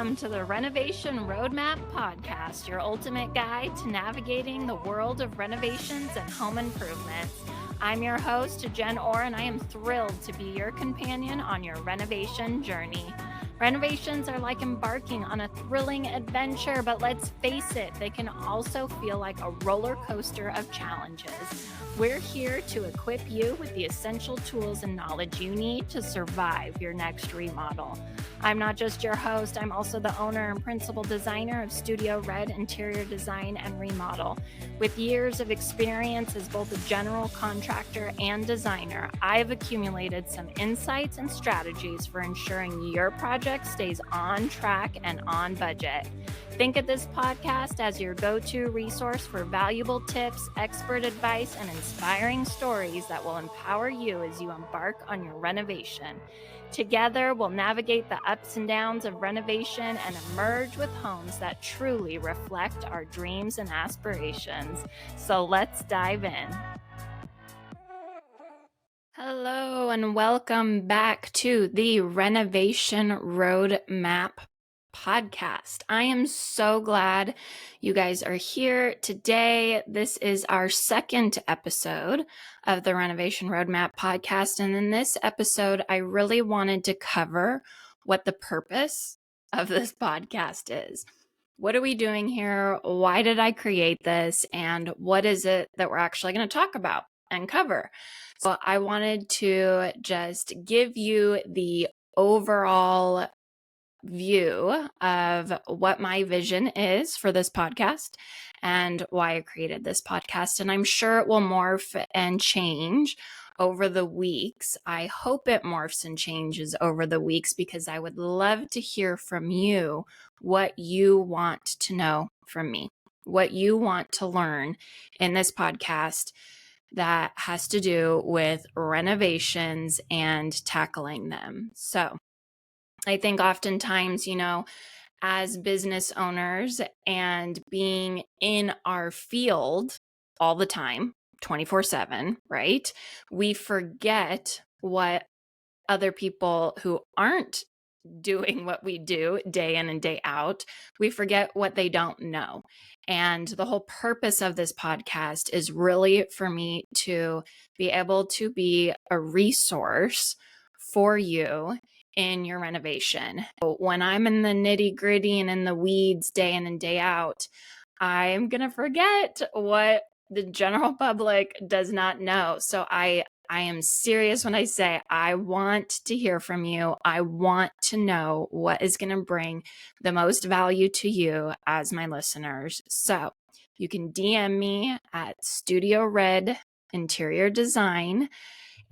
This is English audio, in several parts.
Welcome to the Renovation Roadmap Podcast, your ultimate guide to navigating the world of renovations and home improvements. I'm your host, Jen Orr, and I am thrilled to be your companion on your renovation journey. Renovations are like embarking on a thrilling adventure, but let's face it, they can also feel like a roller coaster of challenges. We're here to equip you with the essential tools and knowledge you need to survive your next remodel. I'm not just your host, I'm also the owner and principal designer of Studio Red Interior Design and Remodel. With years of experience as both a general contractor and designer, I've accumulated some insights and strategies for ensuring your project stays on track and on budget. Think of this podcast as your go-to resource for valuable tips, expert advice, and inspiring stories that will empower you as you embark on your renovation. Together, we'll navigate the ups and downs of renovation and emerge with homes that truly reflect our dreams and aspirations. So let's dive in. Hello, and welcome back to the Renovation Roadmap Podcast. I am so glad you guys are here today. This is our second episode of the Renovation Roadmap Podcast. And in this episode, I really wanted to cover what the purpose of this podcast is. What are we doing here? Why did I create this? And what is it that we're actually going to talk about and cover? So I wanted to just give you the overall view of what my vision is for this podcast and why I created this podcast. And I'm sure it will morph and change over the weeks. I hope it morphs and changes over the weeks because I would love to hear from you what you want to know from me, what you want to learn in this podcast that has to do with renovations and tackling them. So I think oftentimes, as business owners and being in our field all the time, 24/7, right? We forget what other people who aren't doing what we do day in and day out, we forget what they don't know. And the whole purpose of this podcast is really for me to be able to be a resource for you in your renovation. When I'm in the nitty gritty and in the weeds day in and day out, I'm going to forget what the general public does not know. So I am serious when I say I want to hear from you. I want to know what is going to bring the most value to you as my listeners. So you can DM me at Studio Red Interior Design,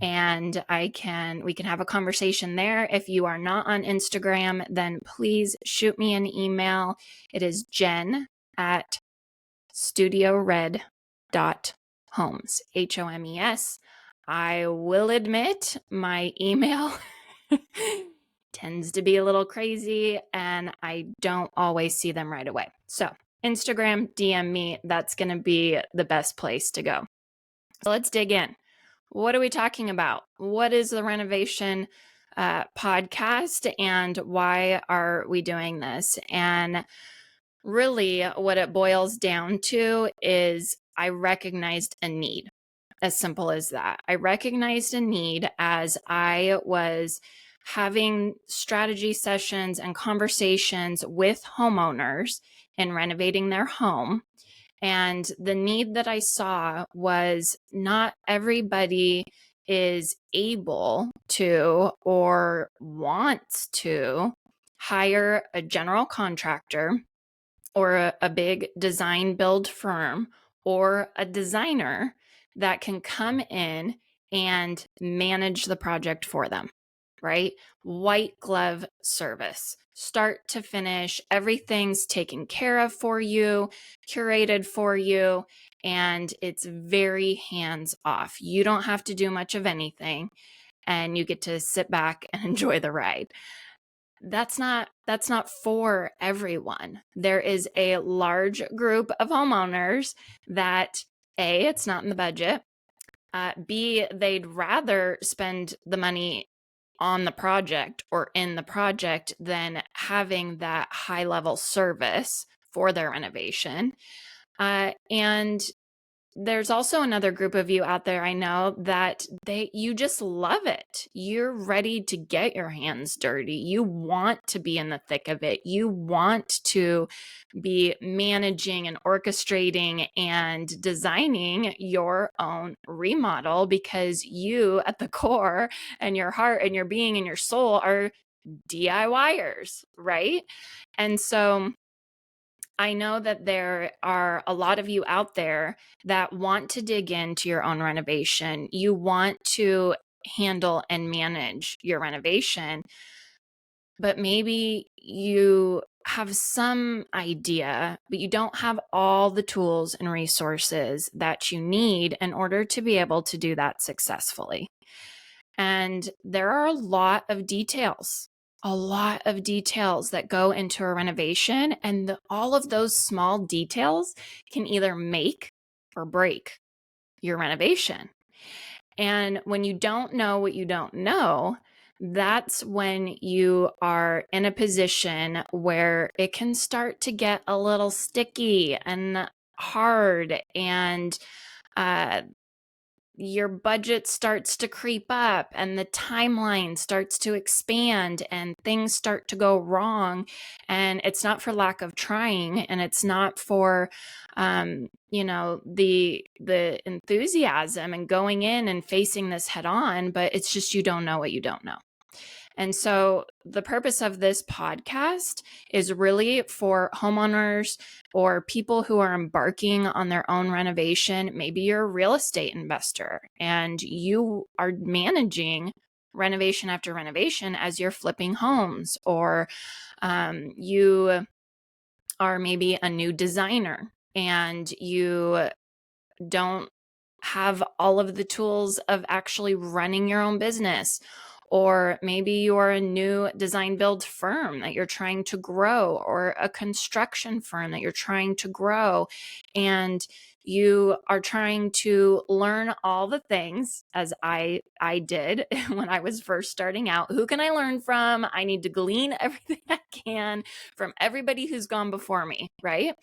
and we can have a conversation there. If you are not on Instagram, then please shoot me an email. It is Jen at studiored.homes, HOMES. I will admit my email tends to be a little crazy and I don't always see them right away. So Instagram, DM me, that's going to be the best place to go. So let's dig in. What are we talking about? What is the renovation podcast and why are we doing this? And really what it boils down to is I recognized a need. As simple as that. I recognized a need as I was having strategy sessions and conversations with homeowners in renovating their home. And the need that I saw was not everybody is able to or wants to hire a general contractor or a big design build firm or a designer that can come in and manage the project for them, right? White glove service, start to finish, everything's taken care of for you, curated for you, and it's very hands off. You don't have to do much of anything, and you get to sit back and enjoy the ride. That's not for everyone. There is a large group of homeowners that A, it's not in the budget. B, they'd rather spend the money on the project or in the project than having that high level service for their renovation. And there's also another group of you out there, I know, that you just love it. You're ready to get your hands dirty. You want to be in the thick of it. You want to be managing and orchestrating and designing your own remodel, because you at the core and your heart and your being and your soul are DIYers, right? And so I know that there are a lot of you out there that want to dig into your own renovation. You want to handle and manage your renovation, but maybe you have some idea, but you don't have all the tools and resources that you need in order to be able to do that successfully. And there are a lot of details that go into a renovation. And all of those small details can either make or break your renovation. And when you don't know what you don't know, that's when you are in a position where it can start to get a little sticky and hard, and your budget starts to creep up and the timeline starts to expand and things start to go wrong. And it's not for lack of trying, and it's not for the enthusiasm and going in and facing this head on, but it's just you don't know what you don't know. And so the purpose of this podcast is really for homeowners or people who are embarking on their own renovation. Maybe you're a real estate investor and you are managing renovation after renovation as you're flipping homes, or you are maybe a new designer and you don't have all of the tools of actually running your own business. Or maybe you're a new design build firm that you're trying to grow, or a construction firm that you're trying to grow. And you are trying to learn all the things, as I did when I was first starting out. Who can I learn from? I need to glean everything I can from everybody who's gone before me, right?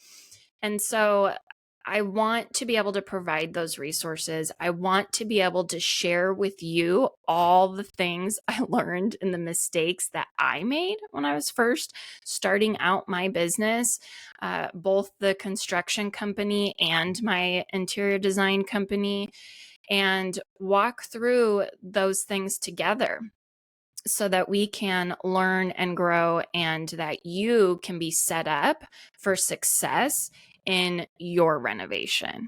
And so I want to be able to provide those resources. I want to be able to share with you all the things I learned and the mistakes that I made when I was first starting out my business, both the construction company and my interior design company, and walk through those things together so that we can learn and grow, and that you can be set up for success in your renovation.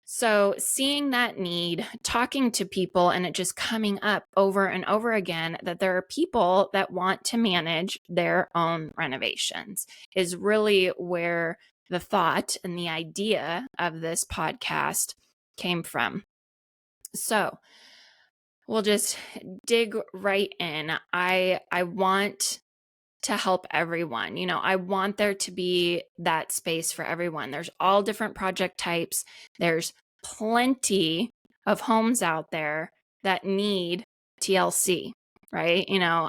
So seeing that need, talking to people, and it just coming up over and over again that there are people that want to manage their own renovations is really where the thought and the idea of this podcast came from. So we'll just dig right in. I want to help everyone. I want there to be that space for everyone. There's all different project types. There's plenty of homes out there that need TLC, right?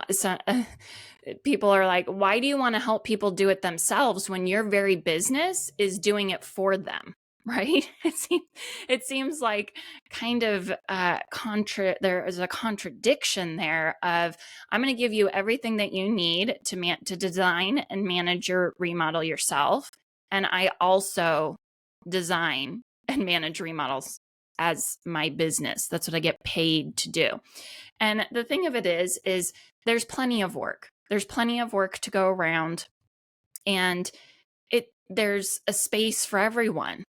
So, people are like, why do you want to help people do it themselves when your very business is doing it for them? Right? It seems like kind of there is a contradiction there of, I'm going to give you everything that you need to design and manage your remodel yourself, and I also design and manage remodels as my business. That's what I get paid to do. And the thing of it is there's plenty of work. There's plenty of work to go around, and there's a space for everyone.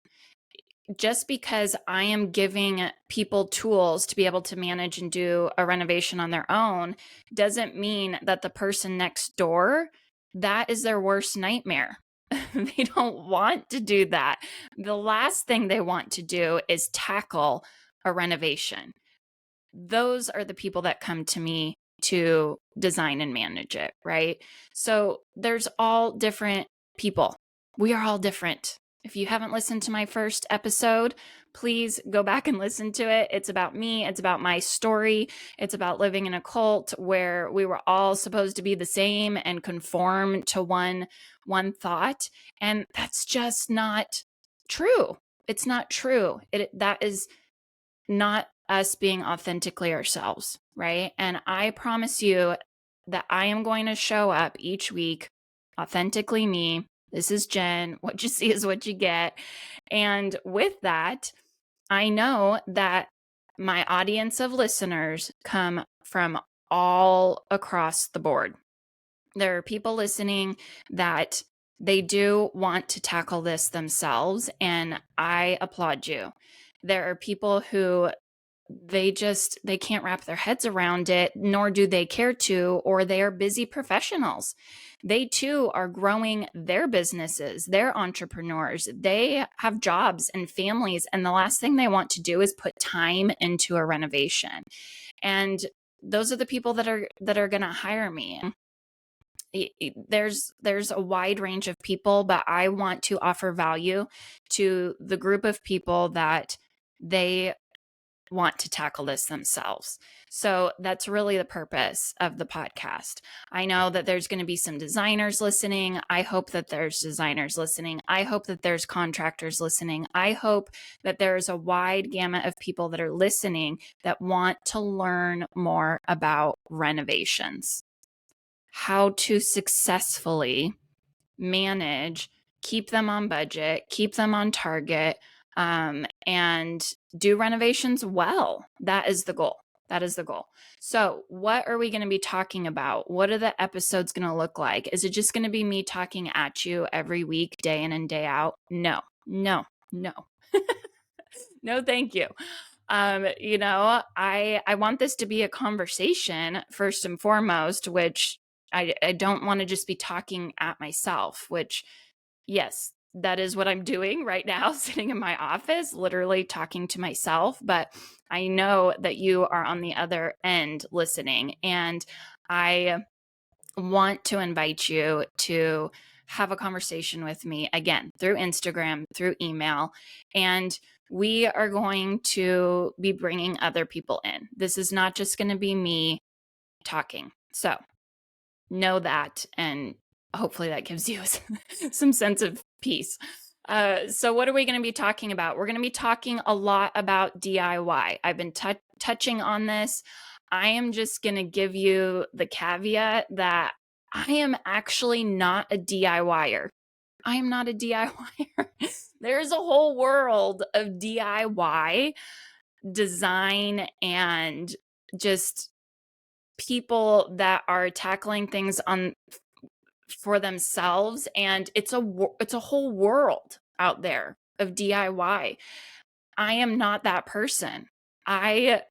Just because I am giving people tools to be able to manage and do a renovation on their own doesn't mean that the person next door, that is their worst nightmare. They don't want to do that. The last thing they want to do is tackle a renovation. Those are the people that come to me to design and manage it, right? So there's all different people. We are all different. If you haven't listened to my first episode, please go back and listen to it. It's about me. It's about my story. It's about living in a cult where we were all supposed to be the same and conform to one thought. And that's just not true. It's not true. That is not us being authentically ourselves, right? And I promise you that I am going to show up each week authentically me. This is Jen. What you see is what you get. And with that, I know that my audience of listeners come from all across the board. There are people listening that they do want to tackle this themselves, and I applaud you. There are people who they can't wrap their heads around it, nor do they care to, or they are busy professionals. They too are growing their businesses. They're entrepreneurs. They have jobs and families, and the last thing they want to do is put time into a renovation. And those are the people that are going to hire me. There's a wide range of people, but I want to offer value to the group of people that they want to tackle this themselves. So that's really the purpose of the podcast. I know that there's going to be some designers listening. I hope that there's designers listening. I hope that there's contractors listening. I hope that there's a wide gamut of people that are listening that want to learn more about renovations, how to successfully manage, keep them on budget, keep them on target, and do renovations well. That is the goal. That is the goal. So what are we going to be talking about? What are the episodes going to look like? Is it just going to be me talking at you every week, day in and day out? No. No, thank you. I want this to be a conversation first and foremost, which I don't want to just be talking at myself, which, yes, that is what I'm doing right now, sitting in my office, literally talking to myself. But I know that you are on the other end listening, and I want to invite you to have a conversation with me again through Instagram, through email, and we are going to be bringing other people in. This is not just going to be me talking. So know that, and hopefully that gives you some sense of peace. So what are we going to be talking about? We're going to be talking a lot about DIY. I've been touching on this. I am just going to give you the caveat that I am actually not a DIYer. I am not a DIYer. There's a whole world of DIY design and just people that are tackling things for themselves, and it's a whole world out there of DIY. I am not that person. I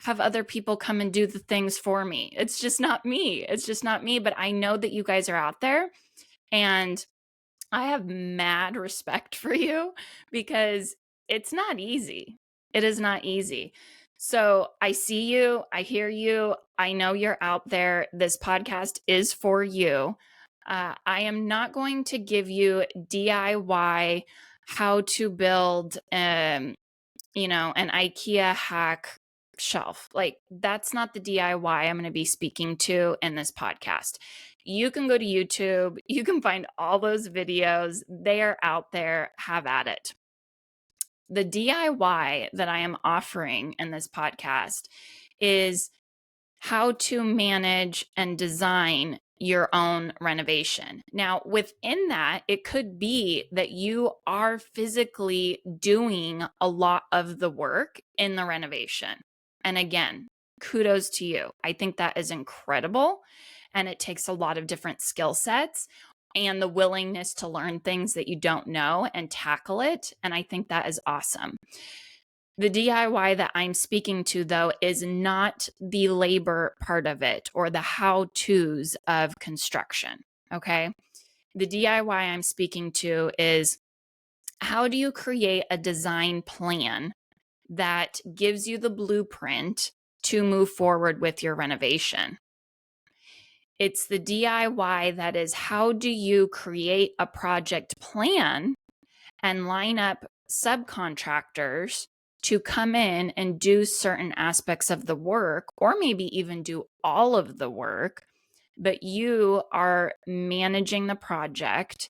have other people come and do the things for me. It's just not me. But I know that you guys are out there, and I have mad respect for you because it's not easy. It is not easy. So I see you, I hear you, I know you're out there. This podcast is for you. I am not going to give you DIY how to build, an IKEA hack shelf. Like, that's not the DIY I'm going to be speaking to in this podcast. You can go to YouTube. You can find all those videos. They are out there. Have at it. The DIY that I am offering in this podcast is how to manage and design your own renovation. Now, within that, it could be that you are physically doing a lot of the work in the renovation. And again, kudos to you. I think that is incredible. And it takes a lot of different skill sets and the willingness to learn things that you don't know and tackle it. And I think that is awesome. The DIY that I'm speaking to, though, is not the labor part of it or the how-tos of construction, okay? The DIY I'm speaking to is, how do you create a design plan that gives you the blueprint to move forward with your renovation? It's the DIY that is, how do you create a project plan and line up subcontractors to come in and do certain aspects of the work, or maybe even do all of the work, but you are managing the project.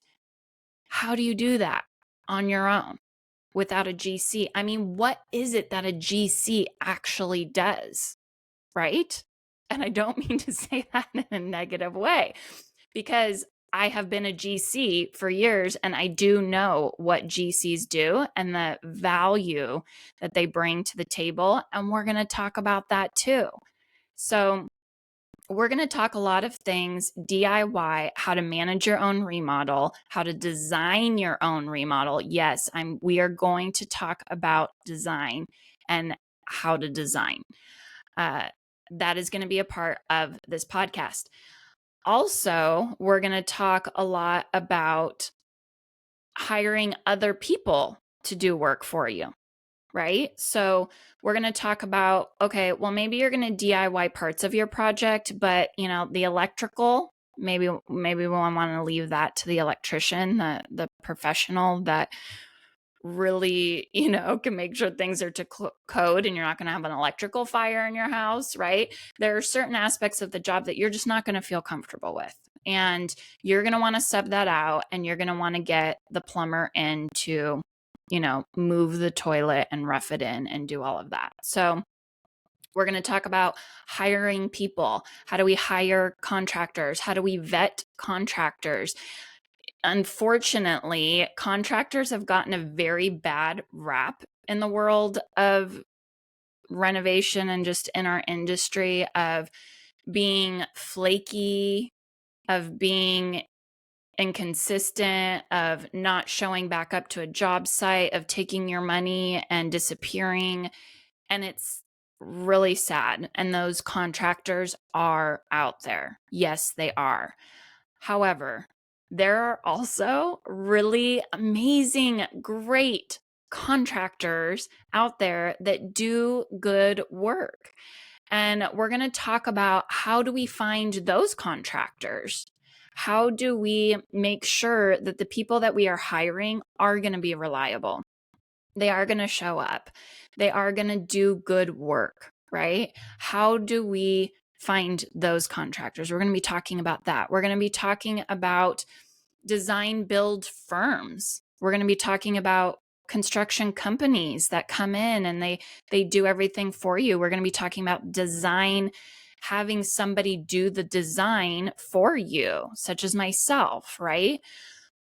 How do you do that on your own without a GC? I mean, what is it that a GC actually does, right? And I don't mean to say that in a negative way, because I have been a GC for years and I do know what GCs do and the value that they bring to the table. And we're going to talk about that too. So we're going to talk a lot of things DIY, how to manage your own remodel, how to design your own remodel. Yes, we are going to talk about design and how to design. That is going to be a part of this podcast. Also, we're going to talk a lot about hiring other people to do work for you, right? So we're going to talk about, okay, well, maybe you're going to DIY parts of your project, but the electrical, maybe we want to leave that to the electrician, the professional that really, can make sure things are to code and you're not going to have an electrical fire in your house, right? There are certain aspects of the job that you're just not going to feel comfortable with. And you're going to want to sub that out, and you're going to want to get the plumber in to, move the toilet and rough it in and do all of that. So we're going to talk about hiring people. How do we hire contractors? How do we vet contractors? Unfortunately, contractors have gotten a very bad rap in the world of renovation and just in our industry, of being flaky, of being inconsistent, of not showing back up to a job site, of taking your money and disappearing. And it's really sad. And those contractors are out there. Yes, they are. However, there are also really amazing, great contractors out there that do good work. And we're going to talk about, how do we find those contractors? How do we make sure that the people that we are hiring are going to be reliable? They are going to show up. They are going to do good work, right? How do we find those contractors? We're going to be talking about that. We're going to be talking about design build firms. We're going to be talking about construction companies that come in and they do everything for you. We're going to be talking about design, having somebody do the design for you, such as myself, right?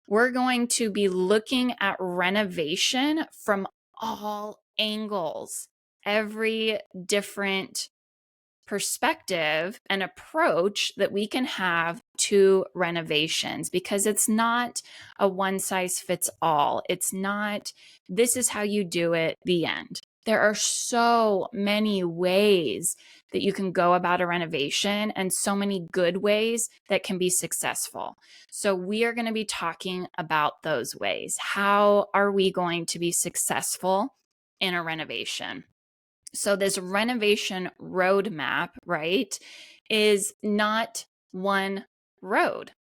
We're going to be looking at renovation from all angles, every different perspective and approach that we can have to renovations, because it's not a one size fits all. It's not, this is how you do it, the end. There are so many ways that you can go about a renovation, and so many good ways that can be successful. So we are going to be talking about those ways. How are we going to be successful in a renovation? So this renovation roadmap, right, is not one road.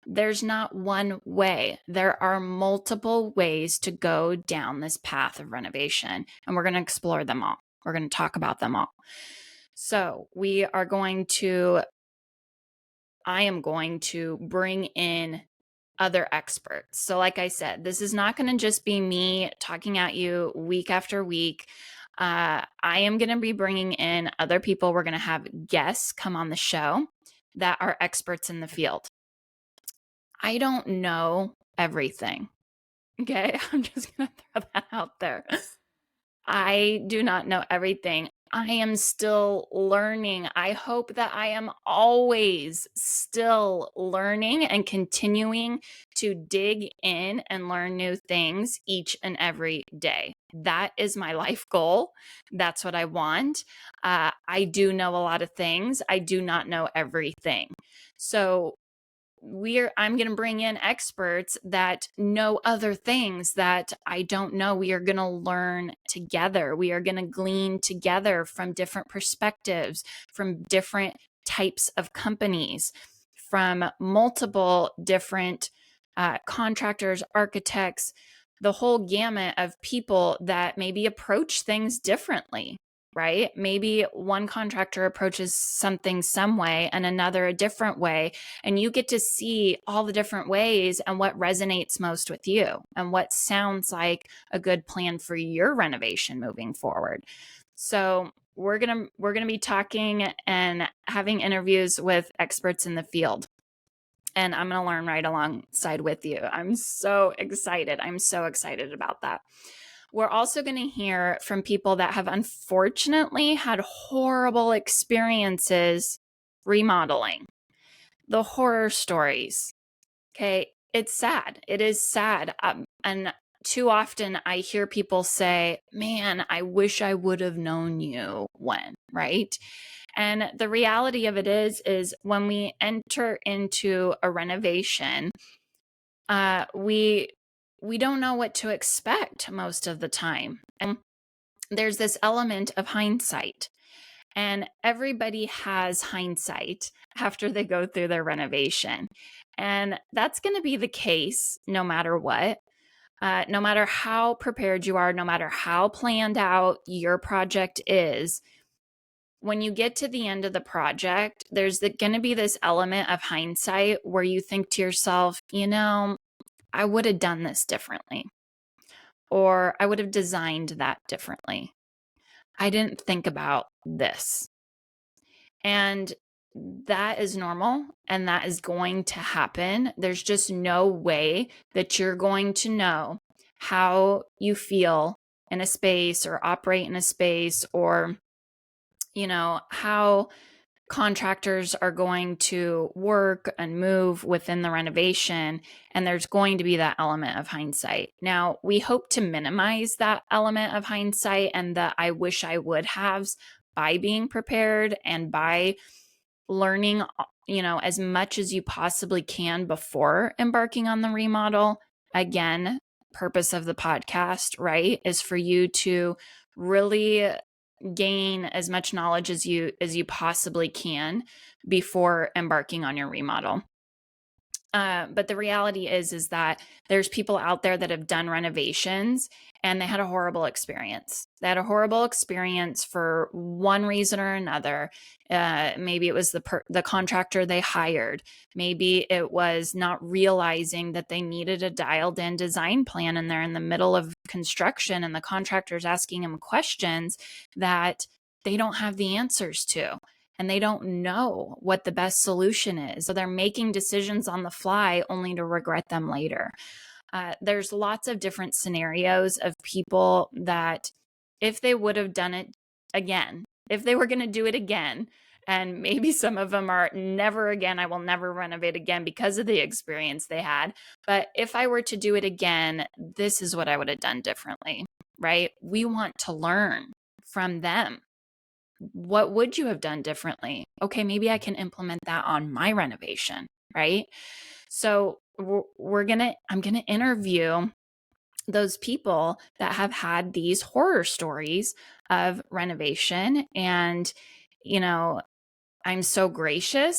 There's not one way. There are multiple ways to go down this path of renovation, and we're going to explore them all. We're going to talk about them all. So I am going to bring in other experts. So like I said, this is not going to just be me talking at you week after week. I am going to be bringing in other people. We're going to have guests come on the show that are experts in the field. I don't know everything. Okay, I'm just going to throw that out there. I do not know everything. I am still learning. I hope that I am always still learning and continuing to dig in and learn new things each and every day. That is my life goal. That's what I want. I do know a lot of things. I do not know everything. So I'm going to bring in experts that know other things that I don't know. We are going to learn together. We are going to glean together from different perspectives, from different types of companies, from multiple different contractors, architects, the whole gamut of people that maybe approach things differently, right? Maybe one contractor approaches something some way and another a different way. And you get to see all the different ways and what resonates most with you and what sounds like a good plan for your renovation moving forward. So we're going to be talking and having interviews with experts in the field. And I'm going to learn right alongside with you. I'm so excited. I'm so excited about that. We're also going to hear from people that have unfortunately had horrible experiences remodeling. The horror stories. Okay. It's sad. It is sad. And too often I hear people say, man, I wish I would have known you when, right? And the reality of it is when we enter into a renovation, we don't know what to expect most of the time. And there's this element of hindsight. And everybody has hindsight after they go through their renovation. And that's going to be the case no matter what. No matter how prepared you are, no matter how planned out your project is, when you get to the end of the project, there's going to be this element of hindsight where you think to yourself, I would have done this differently, or I would have designed that differently. I didn't think about this. And that is normal and that is going to happen. There's just no way that you're going to know how you feel in a space or operate in a space, or, how contractors are going to work and move within the renovation. And there's going to be that element of hindsight. Now, we hope to minimize that element of hindsight and the I wish I would haves by being prepared and by learning, as much as you possibly can before embarking on the remodel. Again, purpose of the podcast, right, is for you to really gain as much knowledge as you possibly can before embarking on your remodel. But the reality is that there's people out there that have done renovations and they had a horrible experience. They had a horrible experience for one reason or another. Maybe it was the contractor they hired. Maybe it was not realizing that they needed a dialed in design plan and they're in the middle of construction and the contractor's asking them questions that they don't have the answers to. And they don't know what the best solution is. So they're making decisions on the fly only to regret them later. There's lots of different scenarios of people that if they would have done it again, if they were going to do it again, and maybe some of them are never again, I will never renovate again because of the experience they had. But if I were to do it again, this is what I would have done differently, right? We want to learn from them. What would you have done differently? Okay, maybe I can implement that on my renovation, right? So I'm going to interview those people that have had these horror stories of renovation. And, I'm so grateful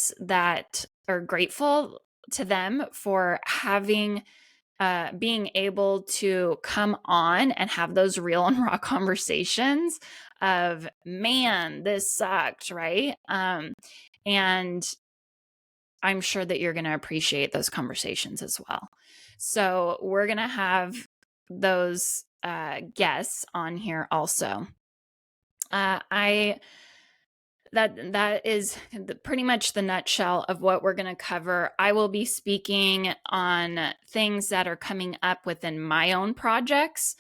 to them for being able to come on and have those real and raw conversations of, man, this sucked, right? And I'm sure that you're going to appreciate those conversations as well. So we're going to have those guests on here also. That is pretty much the nutshell of what we're going to cover. I will be speaking on things that are coming up within my own projects,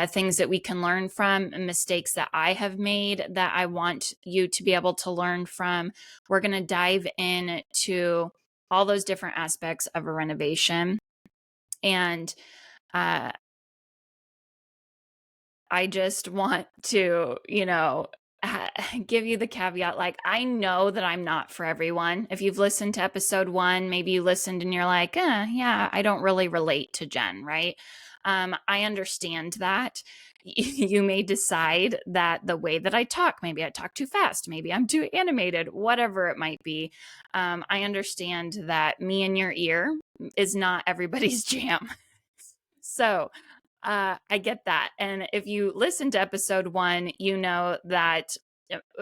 things that we can learn from, mistakes that I have made that I want you to be able to learn from. We're going to dive into all those different aspects of a renovation. And I just want to, give you the caveat. Like, I know that I'm not for everyone. If you've listened to episode 1, maybe you listened and you're like, yeah, I don't really relate to Jen, right? I understand that. You may decide that the way that I talk, maybe I talk too fast, maybe I'm too animated, whatever it might be. I understand that me in your ear is not everybody's jam. So I get that. And if you listen to episode 1, you know that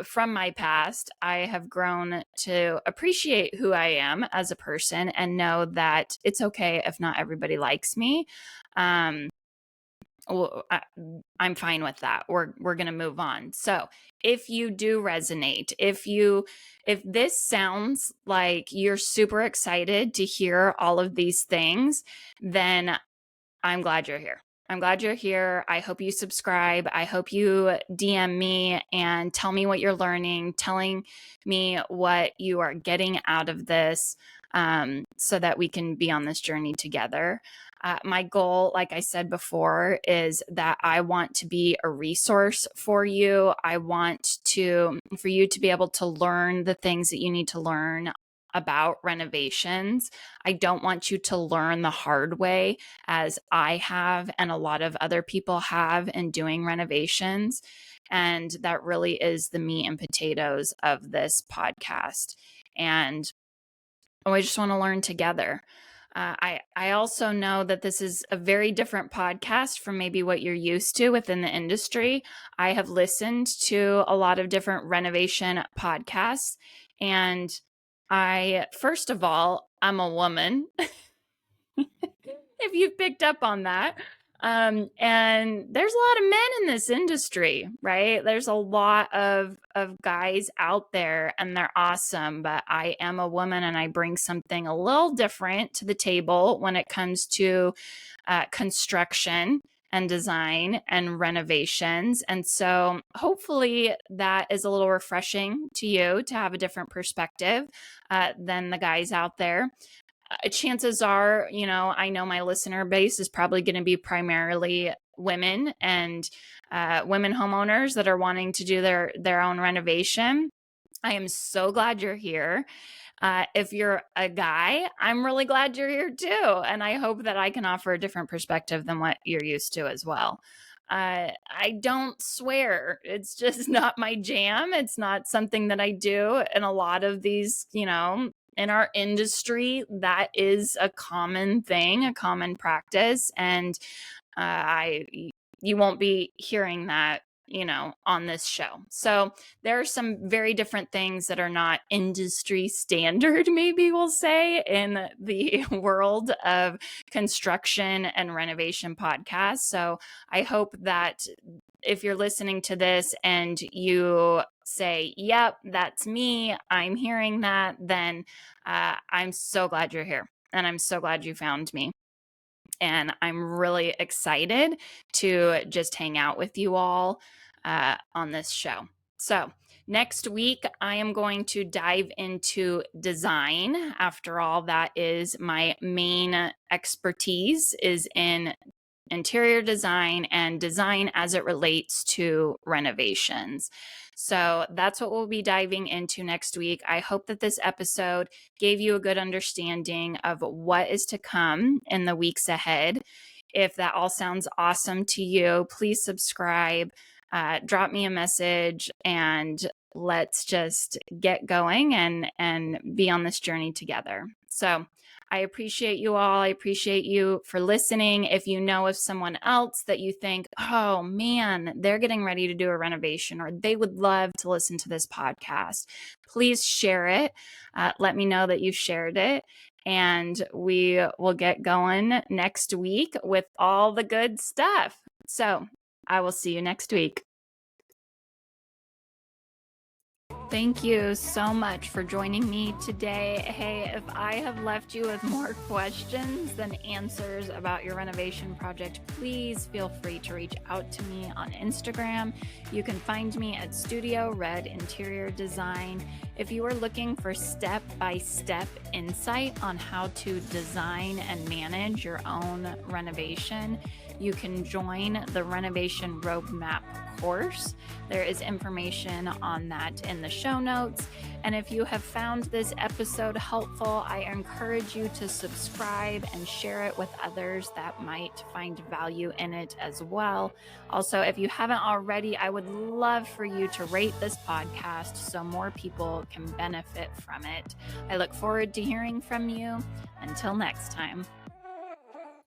from my past, I have grown to appreciate who I am as a person and know that it's okay if not everybody likes me. Um, I'm fine with that. We're going to move on. So if you do resonate, if this sounds like you're super excited to hear all of these things, then I'm glad you're here. I'm glad you're here. I hope you subscribe. I hope you DM me and tell me what you're learning, telling me what you are getting out of this, so that we can be on this journey together. My goal, like I said before, is that I want to be a resource for you. I want for you to be able to learn the things that you need to learn about renovations. I don't want you to learn the hard way as I have and a lot of other people have in doing renovations. And that really is the meat and potatoes of this podcast. And we just want to learn together. I also know that this is a very different podcast from maybe what you're used to within the industry. I have listened to a lot of different renovation podcasts, and first of all, I'm a woman, if you've picked up on that. And there's a lot of men in this industry, right? There's a lot of guys out there and they're awesome, but I am a woman and I bring something a little different to the table when it comes to construction and design and renovations. And so hopefully that is a little refreshing to you to have a different perspective than the guys out there. Chances are, I know my listener base is probably going to be primarily women and women homeowners that are wanting to do their own renovation. I am so glad you're here. If you're a guy, I'm really glad you're here too. And I hope that I can offer a different perspective than what you're used to as well. I don't swear. It's just not my jam. It's not something that I do. And a lot of these, in our industry, that is a common thing, a common practice. And you won't be hearing that, on this show. So there are some very different things that are not industry standard, maybe we'll say, in the world of construction and renovation podcasts. So I hope that if you're listening to this and you say, yep, that's me, I'm hearing that, then I'm so glad you're here. And I'm so glad you found me. And I'm really excited to just hang out with you all on this show. So next week, I am going to dive into design. After all, that is my main expertise, is in interior design and design as it relates to renovations. So that's what we'll be diving into next week. I hope that this episode gave you a good understanding of what is to come in the weeks ahead. If that all sounds awesome to you, please subscribe, drop me a message, and let's just get going and be on this journey together. So I appreciate you all. I appreciate you for listening. If you know of someone else that you think, oh man, they're getting ready to do a renovation or they would love to listen to this podcast, please share it. Let me know that you shared it. And we will get going next week with all the good stuff. So I will see you next week. Thank you so much for joining me today. Hey, if I have left you with more questions than answers about your renovation project, please feel free to reach out to me on Instagram. You can find me at Studio Red Interior Design. If you are looking for step-by-step insight on how to design and manage your own renovation, you can join the Renovation Roadmap course. There is information on that in the show notes. And if you have found this episode helpful, I encourage you to subscribe and share it with others that might find value in it as well. Also, if you haven't already, I would love for you to rate this podcast so more people can benefit from it. I look forward to hearing from you. Until next time.